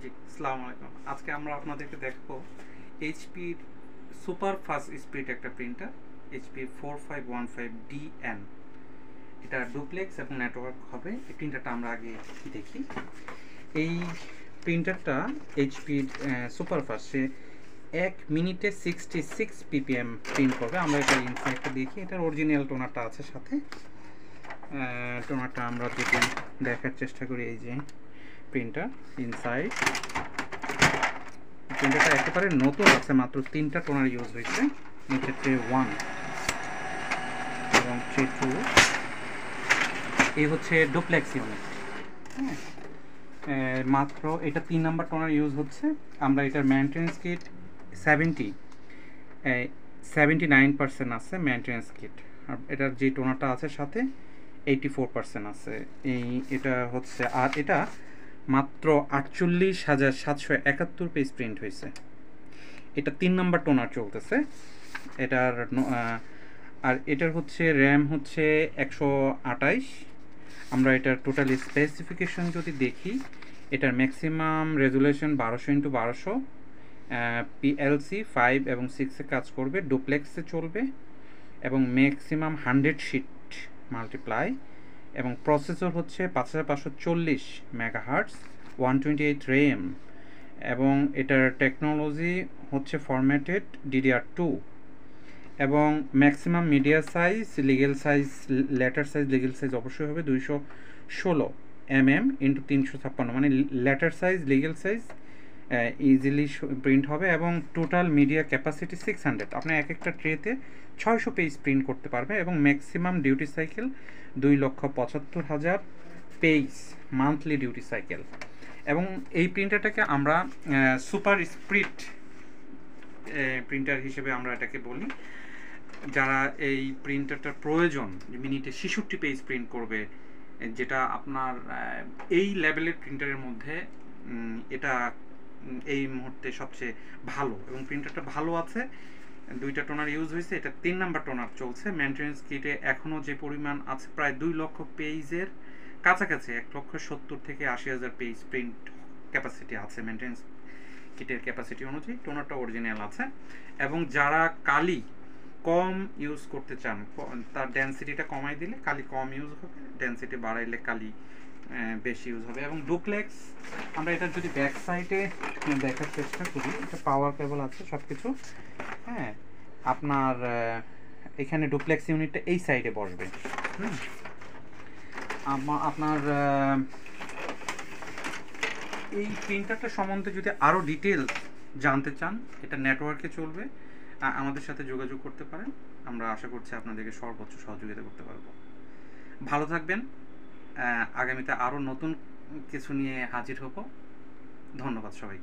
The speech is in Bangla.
জি, আসসালামু আলাইকুম। আজকে আমরা আপনাদেরকে দেখাবো এইচপির সুপার ফাস্ট স্পিড একটা প্রিন্টার এইচপি 4515DN। এটা ডুপ্লেক্স এবং নেটওয়ার্ক হবে। এই প্রিন্টারটা আমরা আগে দেখি। এই প্রিন্টারটা এইচপির সুপার ফাস্ট, সে 1 মিনিটে 66 ppm প্রিন্ট করবে। আমরা এটা ইনসাইডটা দেখি। এটার অরিজিনাল টোনারটা আছে সাথে। টোনারটা আমরা যদি দেখার চেষ্টা করি, এই যে প্রিন্টার ইনসাইড, প্রিন্টারটা একেবারে নতুন আছে, মাত্র 3টা টোনার ইউজ হয়েছে। নিচে ট্রে 1 এবং ট্রে 2। এই হচ্ছে ডুপ্লেক্স ইউনিট। হ্যাঁ, মাত্র এটা 3 নাম্বার টোনার ইউজ হচ্ছে। আমরা এটার মেনটেন্স কিট 79% আছে মেনটেন্স কিট। আর এটার যে টোনারটা আছে সাথে 84% আছে। এটা হচ্ছে, আর এটা মাত্র 48,771 পেজ প্রিন্ট হয়েছে। এটা 3 নাম্বার টোনার চলতেছে এটার। আর এটার হচ্ছে র্যাম হচ্ছে 128। আমরা এটার টোটাল স্পেসিফিকেশন যদি দেখি, এটার ম্যাক্সিমাম রেজুলেশন 1200x1200, PLC 5 এবং 6-এ কাজ করবে, ডুপ্লেক্সে চলবে এবং ম্যাক্সিমাম 100 শিট মাল্টিপ্লাই, এবং প্রসেসর হচ্ছে 5540 মেগাহার্টস, 128 RAM, এবং এটার টেকনোলজি হচ্ছে ফরম্যাটেড DDR2, এবং maximum media size, legal size, letter size, legal size অবশ্যই হবে 216 mm × 356, মানে letter size, legal size easily print হবে, এবং টোটাল মিডিয়া ক্যাপাসিটি 600। আপনি এক একটা ট্রেতে 600 পেজ প্রিন্ট করতে পারবে, এবং maximum duty cycle 2,75,000 page monthly duty cycle. এবং এই প্রিন্টারটাকে আমরা সুপার স্পিড প্রিন্টার হিসেবে আমরা এটাকে বলি। যারা এই প্রিন্টারটার প্রয়োজন, মিনিটে 66 পেজ প্রিন্ট করবে, যেটা আপনার এই লেভেলের প্রিন্টারের মধ্যে এটা এই মুহূর্তে সবচেয়ে ভালো, এবং প্রিন্টারটা ভালো আছে। 2টা টোনার ইউজ হয়েছে, এটা 3 নাম্বার টোনার চলছে। মেনটেন্স কিটে এখনও যে পরিমাণ আছে প্রায় 2 লক্ষ পেজের কাছাকাছি, 1,70,000 থেকে 80,000 পেজ প্রিন্ট ক্যাপাসিটি আছে মেনটেন্স কিটের ক্যাপাসিটি অনুযায়ী। টোনারটা অরিজিনাল আছে। এবং যারা কালি কম ইউজ করতে চান, তার ডেন্সিটিটা কমাই দিলে কালি কম ইউজ হবে, ডেন্সিটি বাড়াইলে কালি বেশি ইউজ হবে। এবং ডুপ্লেক্স, আমরা এটা যদি ব্যাক সাইডে দেখার চেষ্টা করি, এটা পাওয়ার কেবল আছে সব কিছু। হ্যাঁ, আপনার এখানে ডুপ্লেক্স ইউনিটটা এই সাইডে বসবে। আপনার এই প্রিন্টারটা সম্বন্ধে যদি আরও ডিটেলস জানতে চান, এটা নেটওয়ার্কে চলবে, আমাদের সাথে যোগাযোগ করতে পারেন। আমরা আশা করছি আপনাদেরকে সর্বোচ্চ সহযোগিতা করতে পারবো। ভালো থাকবেন। আগামীতে আরও নতুন কিছু নিয়ে হাজির হব। ধন্যবাদ সবাই।